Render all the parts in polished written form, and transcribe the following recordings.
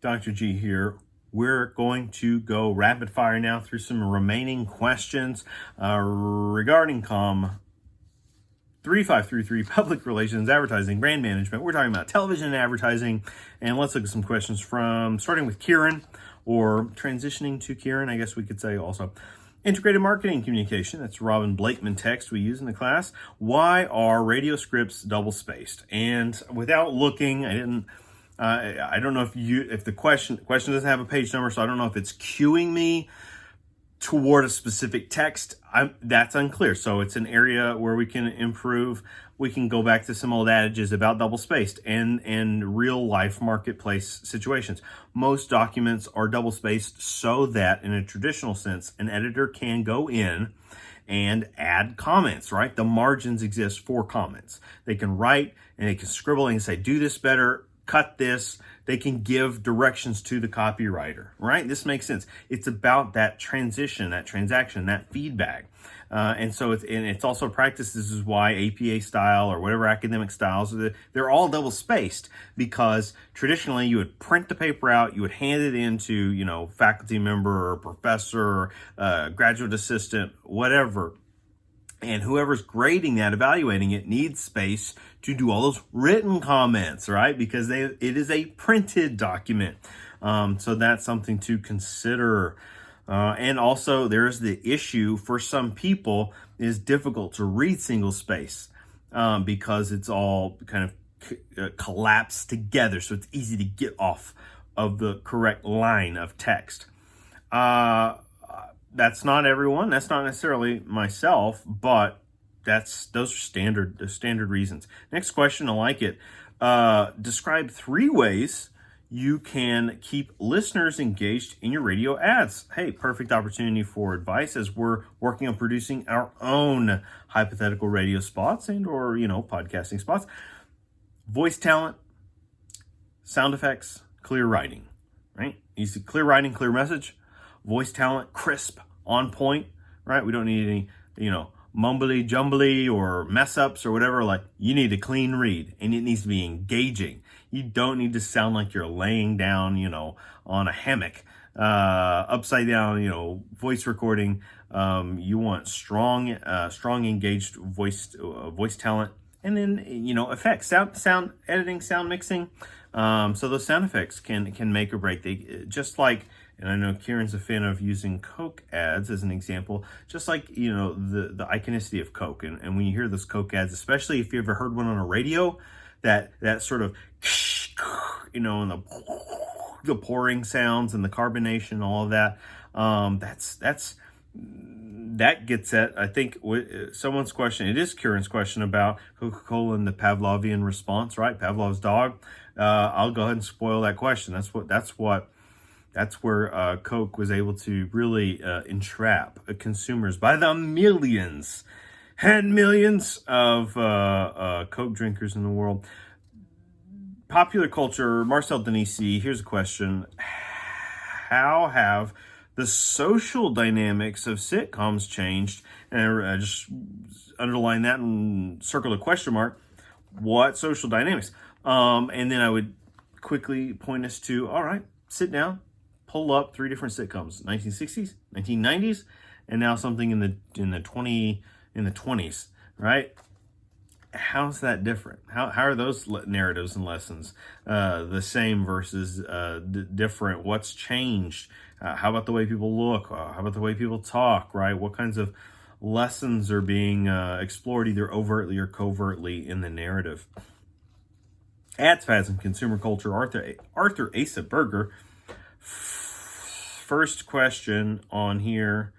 Dr. G here. We're going to go rapid fire now through some remaining questions regarding COM 3533, public relations, advertising, brand management. We're talking about television and advertising. And let's look at some questions from starting with Kieran, or transitioning to Kieran, I guess we could say also. Integrated marketing communication, that's Robin Blakeman text we use in the class. Why are radio scripts double spaced? And without looking, I don't know if the question doesn't have a page number, so I don't know if it's cueing me toward a specific text. That's unclear. So it's an area where we can improve. We can go back to some old adages about double spaced and real life marketplace situations. Most documents are double spaced so that in a traditional sense, an editor can go in and add comments, right? The margins exist for comments. They can write and they can scribble and say, do this better, cut this. They can give directions to the copywriter, right? This makes sense. It's about that transition, that transaction, that feedback. And so it's also practice. This is why APA style or whatever academic styles, they're all double spaced, because traditionally you would print the paper out, you would hand it into, faculty member or professor, or graduate assistant, whatever. And whoever's grading that, evaluating it, needs space to do all those written comments, right? Because it is a printed document. So that's something to consider. And also there's the issue for some people is difficult to read single space because it's all kind of collapsed together. So it's easy to get off of the correct line of text. That's not everyone. That's not necessarily myself, but those are standard reasons. Next question, I like it. Describe 3 ways you can keep listeners engaged in your radio ads. Hey, perfect opportunity for advice as we're working on producing our own hypothetical radio spots or podcasting spots. Voice talent, sound effects, clear writing, right? Easy, clear writing, clear message. Voice talent, crisp, on point, right? We don't need any, mumbly jumbly or mess ups or whatever. Like, you need a clean read and it needs to be engaging. You don't need to sound like you're laying down, on a hammock, upside down, voice recording. You want strong engaged voice talent, and then, effects, sound editing, sound mixing. So those sound effects can make or break. They just like, and I know Kieran's a fan of using Coke ads as an example, just like, the iconicity of Coke. And when you hear those Coke ads, especially if you ever heard one on a radio, that sort of, and the pouring sounds and the carbonation, all of that, that gets at, I think, someone's question. It is Kieran's question about Coca-Cola and the Pavlovian response, right? Pavlov's dog. I'll go ahead and spoil that question. That's where Coke was able to really entrap consumers by the millions and millions of Coke drinkers in the world. Popular culture, Marcel Denisi, here's a question. How have the social dynamics of sitcoms changed? And I just underline that and circle a question mark. What social dynamics? And then I would quickly point us to, all right, sit down, pull up 3 different sitcoms, 1960s, 1990s, and now something in the 20s, right? How's that different? How are those narratives and lessons the same versus different? What's changed? How about the way people look? How about the way people talk, right? What kinds of lessons are being explored either overtly or covertly in the narrative? Ads, fads, and consumer culture, Arthur Asa Berger. First question on here.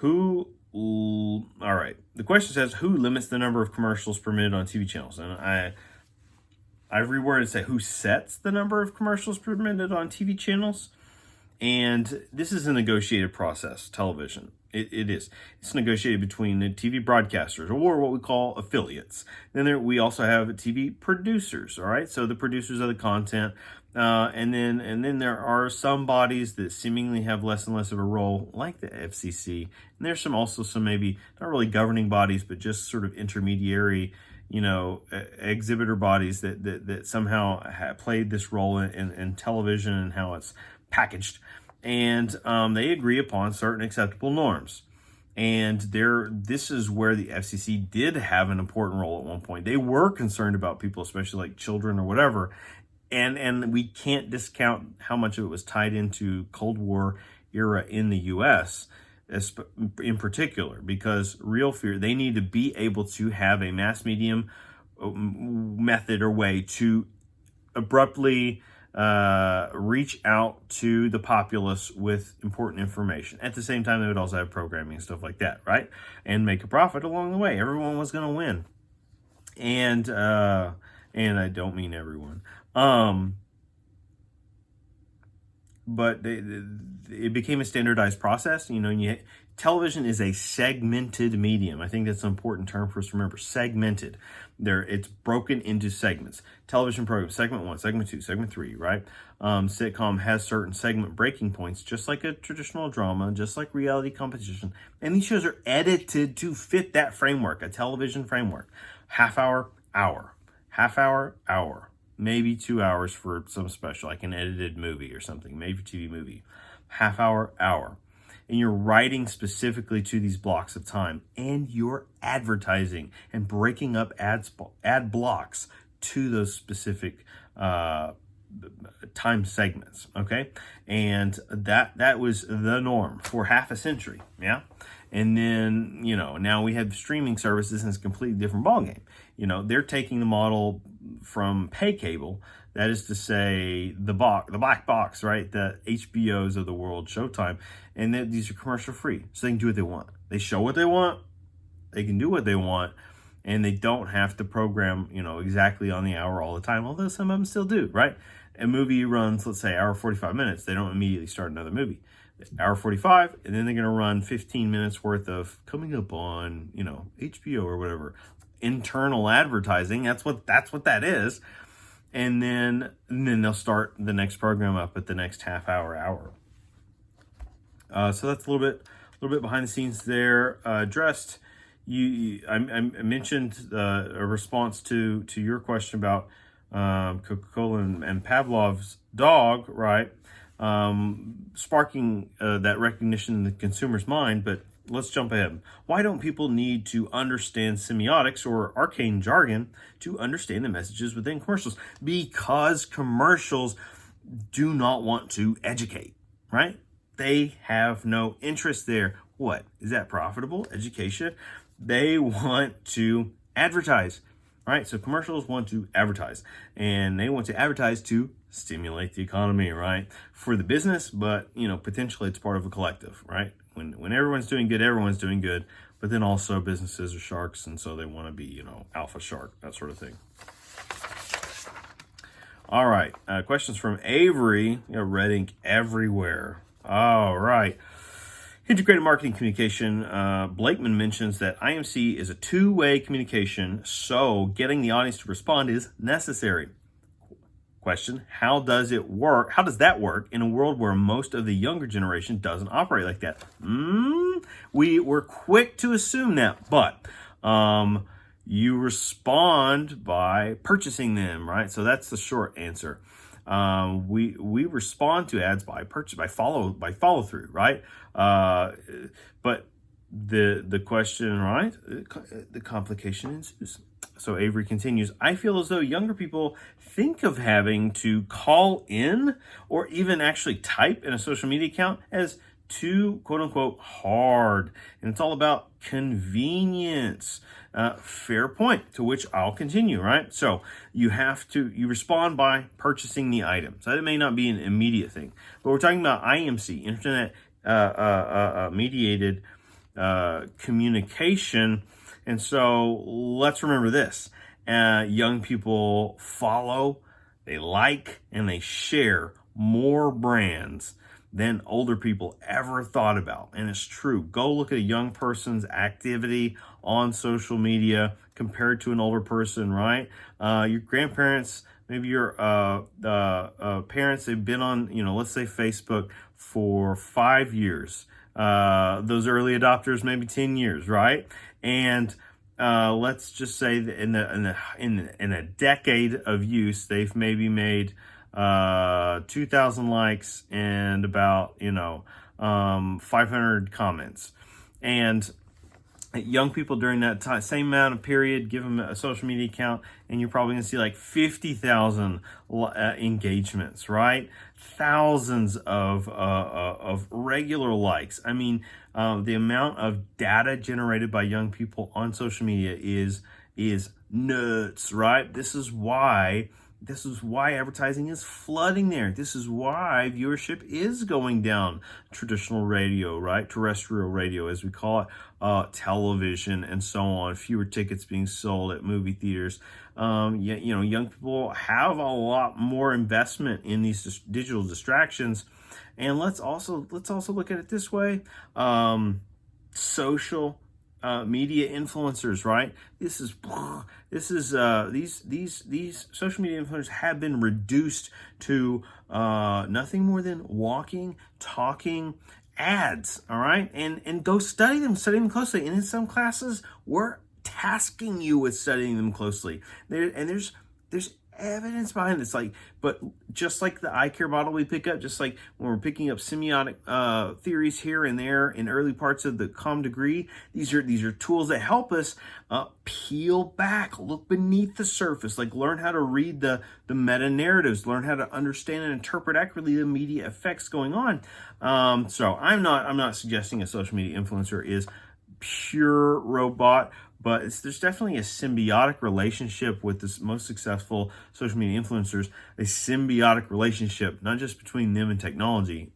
All right. The question says, who limits the number of commercials permitted on TV channels? And I've reworded to say, who sets the number of commercials permitted on TV channels? And this is a negotiated process, television. It is. It's negotiated between the TV broadcasters, or what we call affiliates. Then we also have TV producers, all right? So the producers of the content. And then there are some bodies that seemingly have less and less of a role, like the FCC. And there's also some maybe not really governing bodies, but just sort of intermediary, exhibitor bodies that somehow played this role in television and how it's packaged. And they agree upon certain acceptable norms. And this is where the FCC did have an important role at one point. They were concerned about people, especially like children or whatever. And we can't discount how much of it was tied into Cold War era in the U.S., in particular, because real fear, they need to be able to have a mass medium method or way to abruptly reach out to the populace with important information. At the same time, they would also have programming and stuff like that, right? And make a profit along the way. Everyone was going to win. And I don't mean everyone. But it became a standardized process. Television is a segmented medium. I think that's an important term for us to remember. Segmented. It's broken into segments. Television program, segment 1, segment 2, segment 3, right? Sitcom has certain segment breaking points, just like a traditional drama, just like reality competition. And these shows are edited to fit that framework, a television framework. Half hour, hour. Half hour, hour. Maybe 2 hours for some special, like an edited movie or something, maybe a TV movie. Half hour, hour. And you're writing specifically to these blocks of time, and you're advertising and breaking up ad blocks to those specific time segments, okay? And that was the norm for half a century, yeah? And then, now we have streaming services, and it's a completely different ballgame. They're taking the model from pay cable, that is to say the black box, right? The HBOs of the world, Showtime, and these are commercial free, so they can do what they want. They show what they want, they can do what they want, and they don't have to program, exactly on the hour all the time, although some of them still do, right? A movie runs, let's say, hour 45 minutes. They don't immediately start another movie. Hour 45, and then they're going to run 15 minutes worth of coming up on, HBO or whatever. Internal advertising, that's what that is. And then they'll start the next program up at the next half hour. So that's a little bit behind the scenes there. Addressed, I mentioned a response to your question about Coca-Cola and Pavlov's dog, right? Sparking that recognition in the consumer's mind. But let's jump ahead. Why don't people need to understand semiotics or arcane jargon to understand the messages within commercials? Because commercials do not want to educate, right? They have no interest there. What? Is that profitable? Education? They want to advertise, right? So commercials want to advertise, and they want to advertise to stimulate the economy, right? For the business, but, potentially it's part of a collective, right? When everyone's doing good, but then also businesses are sharks, and so they want to be, alpha shark, that sort of thing. All right, questions from Avery. Red ink everywhere. All right. Integrated marketing communication. Blakeman mentions that IMC is a two-way communication, so getting the audience to respond is necessary. Question, how does it work? How does that work in a world where most of the younger generation doesn't operate like that? We were quick to assume that, but you respond by purchasing them, right? So that's the short answer. We respond to ads by purchase, by follow through, right? But the question, right? The complication ensues. So Avery continues, I feel as though younger people think of having to call in or even actually type in a social media account as too, quote unquote, hard. And it's all about convenience. Fair point, to which I'll continue, right? So you respond by purchasing the item. So that may not be an immediate thing, but we're talking about IMC, internet mediated communication. And so let's remember this. Young people follow, they like, and they share more brands than older people ever thought about. And it's true. Go look at a young person's activity on social media compared to an older person, right? Your grandparents, maybe your parents, they've been on, let's say Facebook for 5 years. Those early adopters, maybe 10 years, right? And let's just say that in a decade of use, they've maybe made 2,000 likes and about 500 comments. And young people during that same amount of period, give them a social media account, and you're probably going to see like 50,000 engagements, right? Thousands of regular likes. I mean, the amount of data generated by young people on social media is nuts, right? This is why advertising is flooding there. This is why viewership is going down. Traditional radio, right? Terrestrial radio, as we call it, television, and so on. Fewer tickets being sold at movie theaters. Young people have a lot more investment in these digital distractions. And let's also look at it this way: social media influencers, right? These social media influencers have been reduced to nothing more than walking, talking ads, all right? And go study them closely. And in some classes, we're tasking you with studying them closely. There's evidence behind this, but just like the eye care model we pick up, just like when we're picking up semiotic theories here and there in early parts of the comm degree, these are tools that help us peel back, look beneath the surface, learn how to read the meta narratives, learn how to understand and interpret accurately the media effects going on. So I'm not suggesting a social media influencer is pure robot, but there's definitely a symbiotic relationship with the most successful social media influencers, a symbiotic relationship, not just between them and technology.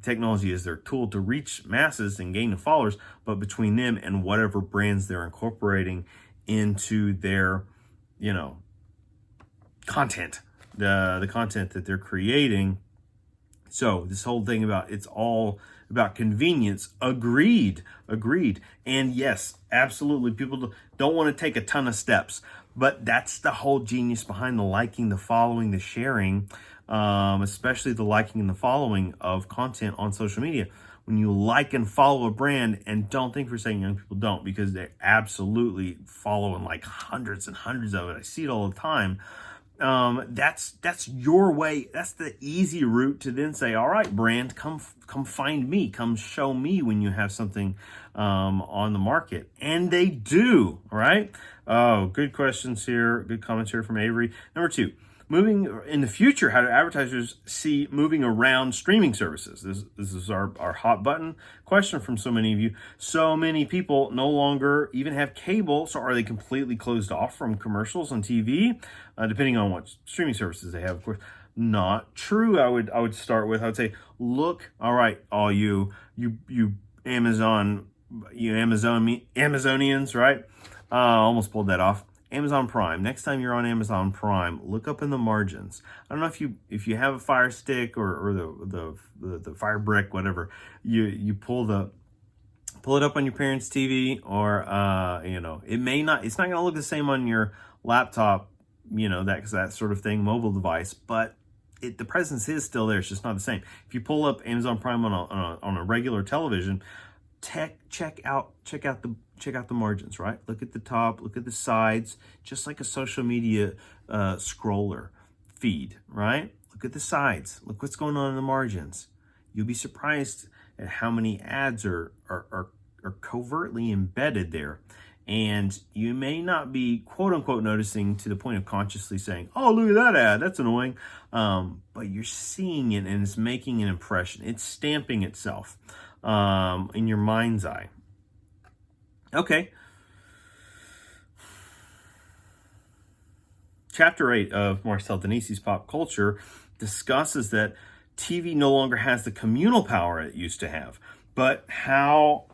Technology is their tool to reach masses and gain the followers, but between them and whatever brands they're incorporating into their, content, the content that they're creating. So this whole thing it's all about convenience. Agreed. And yes, absolutely, people don't want to take a ton of steps, but that's the whole genius behind the liking, the following, the sharing, especially the liking and the following of content on social media. When you like and follow a brand, and don't think for a second young people don't, because they absolutely follow and like hundreds and hundreds of it. I see it all the time. That's your way. That's the easy route to then say, all right, brand, come find me, come show me when you have something on the market. And they do, all right? Oh, good questions here. Good comments here from Avery. Number 2, moving in the future, how do advertisers see moving around streaming services? This is our hot button question from so many of you. So many people no longer even have cable. So are they completely closed off from commercials on TV? Depending on what streaming services they have, of course. Not true. I would start with, I would say, look, all right, all you Amazonians, right? Almost pulled that off. Amazon Prime. Next time you're on Amazon Prime, look up in the margins. I don't know if you have a Fire Stick or the Fire Brick, whatever. You pull it up on your parents' TV, or it's not going to look the same on your laptop, that sort of thing, mobile device, but the presence is still there. It's just not the same. If you pull up Amazon Prime on a regular television, check out the margins, right? Look at the top, look at the sides, just like a social media scroller feed, right? Look at the sides, look what's going on in the margins. You'll be surprised at how many ads are covertly embedded there. And you may not be quote unquote noticing to the point of consciously saying, oh, look at that ad, that's annoying. But you're seeing it, and it's making an impression. It's stamping itself in your mind's eye. Okay. Chapter 8 of Marcel Denise's Pop Culture discusses that TV no longer has the communal power it used to have. But how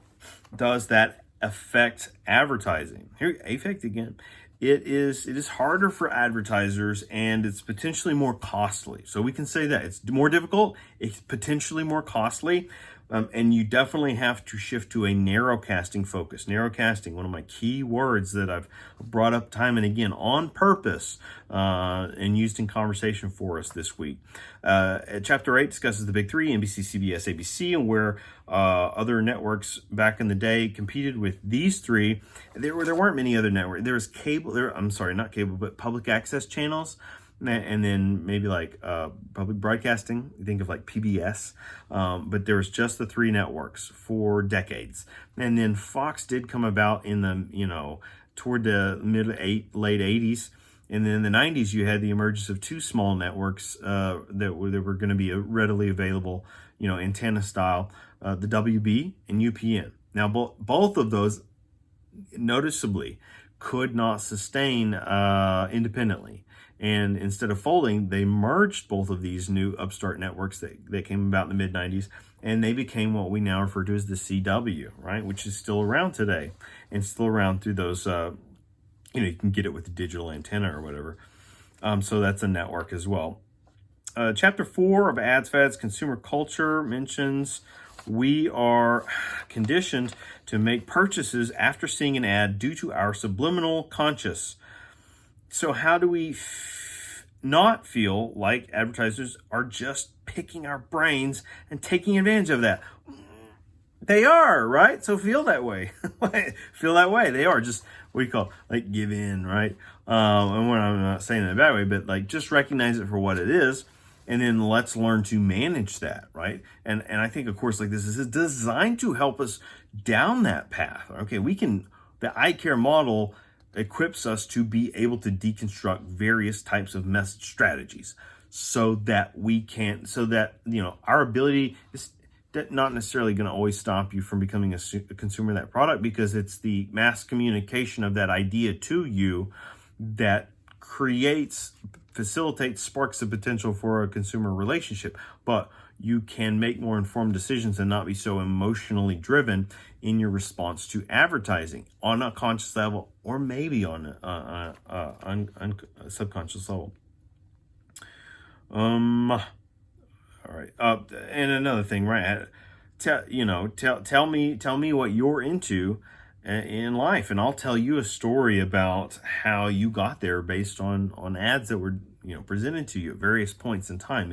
does that affect advertising? Here, affect again. It is harder for advertisers, and it's potentially more costly. So we can say that it's more difficult, it's potentially more costly, And you definitely have to shift to a narrowcasting focus. Narrowcasting, one of my key words that I've brought up time and again on purpose and used in conversation for us this week. Chapter 8 discusses the big three, NBC, CBS, ABC, and where other networks back in the day competed with these three. There weren't many other networks. There was not cable, but public access channels. And then maybe like public broadcasting, you think of like PBS, but there was just the three networks for decades. And then Fox did come about in the, toward the late 80s. And then in the 90s, you had the emergence of two small networks that were going to be readily available, antenna style, the WB and UPN. Now, both of those noticeably could not sustain independently. And instead of folding, they merged both of these new upstart networks that came about in the mid-90s, and they became what we now refer to as the CW, right? Which is still around today, and still around through those, you can get it with a digital antenna or whatever. So that's a network as well. Chapter 4 of Ads, Fads, Consumer Culture mentions we are conditioned to make purchases after seeing an ad due to our subliminal conscious. So how do we not feel like advertisers are just picking our brains and taking advantage of that? They are, right? So feel that way. Feel that way. They are just, what do you call it? Like give in, right? And when I'm not saying it in a bad way, but like just recognize it for what it is. And then let's learn to manage that, right? And I think a course like this is designed to help us down that path. Okay, the eye care model equips us to be able to deconstruct various types of message strategies so that our ability is not necessarily going to always stop you from becoming a consumer of that product, because it's the mass communication of that idea to you that facilitates sparks of potential for a consumer relationship. But you can make more informed decisions and not be so emotionally driven in your response to advertising on a conscious level, or maybe on a subconscious level. All right. And another thing, right? Tell me what you're into in life, and I'll tell you a story about how you got there based on ads that were presented to you at various points in time.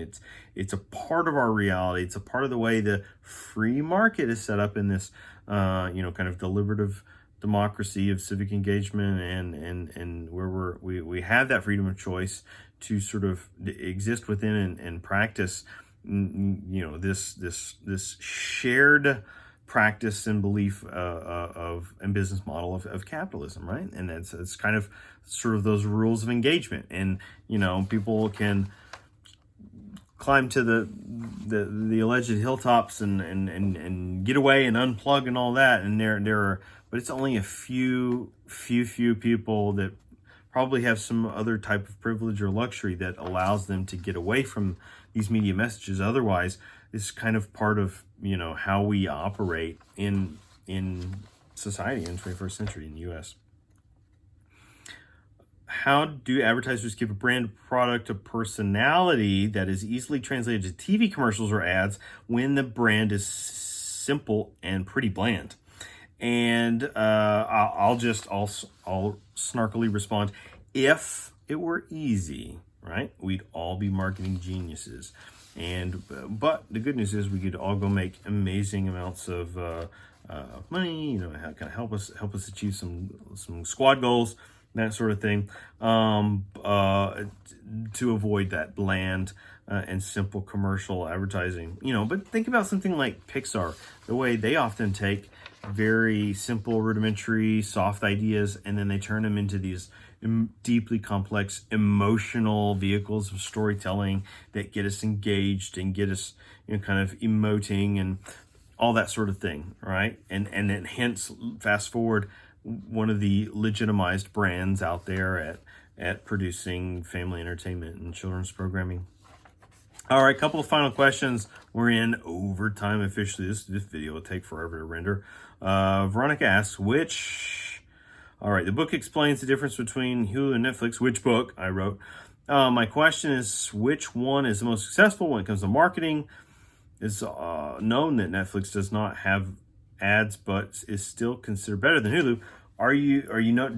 It's a part of our reality. It's a part of the way the free market is set up in this kind of deliberative democracy of civic engagement, and where we have that freedom of choice to sort of exist within and practice this shared practice and belief and business model of capitalism, right? And it's kind of sort of those rules of engagement, and people can climb to the alleged hilltops and get away and unplug and all that, and but it's only a few people that probably have some other type of privilege or luxury that allows them to get away from these media messages. Otherwise, it's kind of part of how we operate in society in the 21st century in the U.S. How do advertisers give a brand product a personality that is easily translated to TV commercials or ads when the brand is simple and pretty bland? And I'll snarkily respond, if it were easy, right, we'd all be marketing geniuses. But the good news is we could all go make amazing amounts of money, kind of help us achieve some squad goals, that sort of thing, to avoid that bland and simple commercial advertising. But think about something like Pixar, the way they often take very simple, rudimentary, soft ideas, and then they turn them into these deeply complex emotional vehicles of storytelling that get us engaged and get us kind of emoting and all that sort of thing, right? And then hence, fast forward, one of the legitimized brands out there at producing family entertainment and children's programming. All right, couple of final questions. We're in overtime officially. This video will take forever to render. Veronica asks, all right, the book explains the difference between Hulu and Netflix. Which book? I wrote. My question is, which one is the most successful when it comes to marketing? It's known that Netflix does not have ads, but is still considered better than Hulu.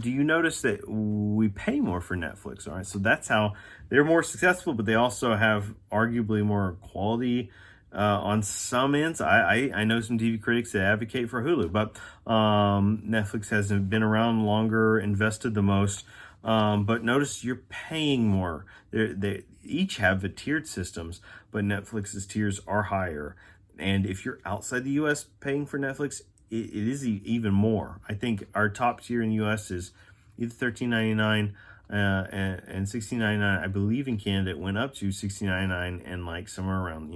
Do you notice that we pay more for Netflix? All right, so that's how they're more successful, but they also have arguably more quality on some ends. I know some TV critics that advocate for Hulu, but Netflix has been around longer, invested the most. But notice you're paying more. They each have the tiered systems, but Netflix's tiers are higher. And if you're outside the U.S. paying for Netflix, it is even more. I think our top tier in the U.S. is either $13.99 and $16.99. I believe in Canada it went up to $16.99 and like somewhere around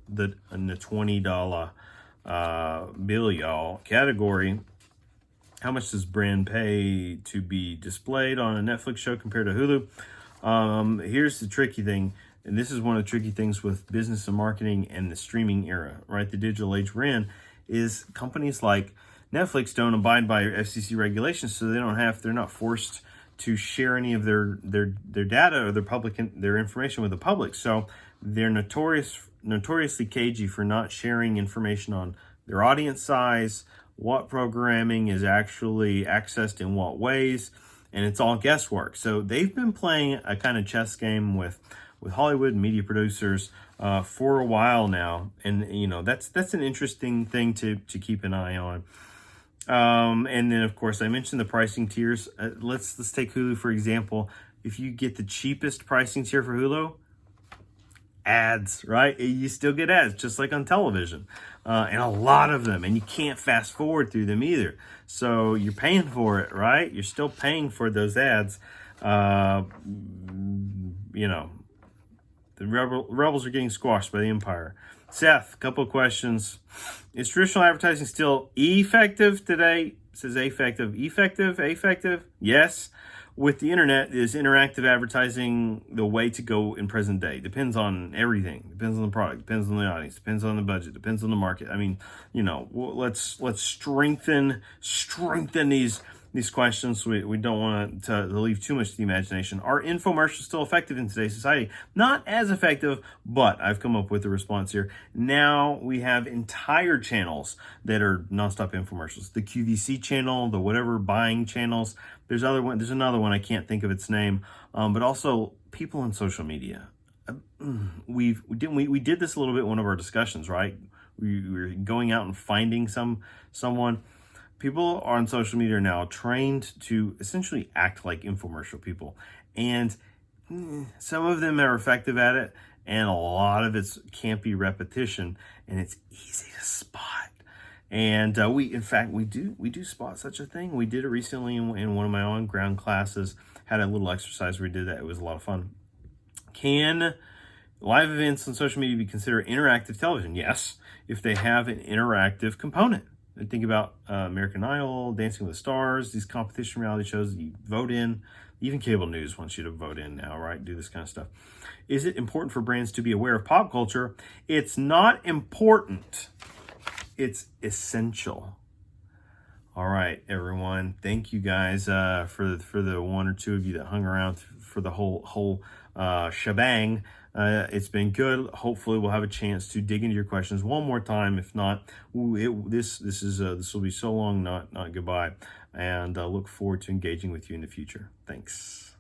the $20 bill, y'all, category. How much does brand pay to be displayed on a Netflix show compared to Hulu? Here's the tricky thing, and this is one of the tricky things with business and marketing and the streaming era, right? The digital age we're in is companies like Netflix don't abide by FCC regulations, so they're not forced to share any of their data or their information with the public. So they're notoriously cagey for not sharing information on their audience size, what programming is actually accessed in what ways, and it's all guesswork. So they've been playing a kind of chess game with Hollywood and media producers for a while now, and that's an interesting thing to keep an eye on. And then of course I mentioned the pricing tiers. Let's take Hulu for example. If you get the cheapest pricing tier for Hulu, ads, right? You still get ads just like on television, and a lot of them, and you can't fast forward through them either. So you're paying for it, right? You're still paying for those ads. The rebels are getting squashed by the empire. Seth, a couple of questions. Is traditional advertising still effective today? It says effective. Effective? Yes. With the internet, is interactive advertising the way to go in present day? Depends on everything. Depends on the product. Depends on the audience. Depends on the budget. Depends on the market. I mean, let's strengthen these questions. We don't want to leave too much to the imagination. Are infomercials still effective in today's society? Not as effective, but I've come up with a response here. Now we have entire channels that are nonstop infomercials. The QVC channel, the whatever buying channels. There's another one I can't think of its name, but also people on social media. We did this a little bit in one of our discussions, right? We were going out and finding someone. People on social media are now trained to essentially act like infomercial people. And some of them are effective at it, and a lot of it's campy repetition, and it's easy to spot. And we do spot such a thing. We did it recently in one of my on-ground classes, had a little exercise where we did that. It was a lot of fun. Can live events on social media be considered interactive television? Yes, if they have an interactive component. Think about American Idol, Dancing with the Stars, these competition reality shows that you vote in. Even cable news wants you to vote in now, right? Do this kind of stuff. Is it important for brands to be aware of pop culture? It's not important. It's essential. All right, everyone. Thank you guys for the one or two of you that hung around for the whole shebang. It's been good. Hopefully we'll have a chance to dig into your questions one more time. If not, this will be so long, not goodbye. And look forward to engaging with you in the future. Thanks.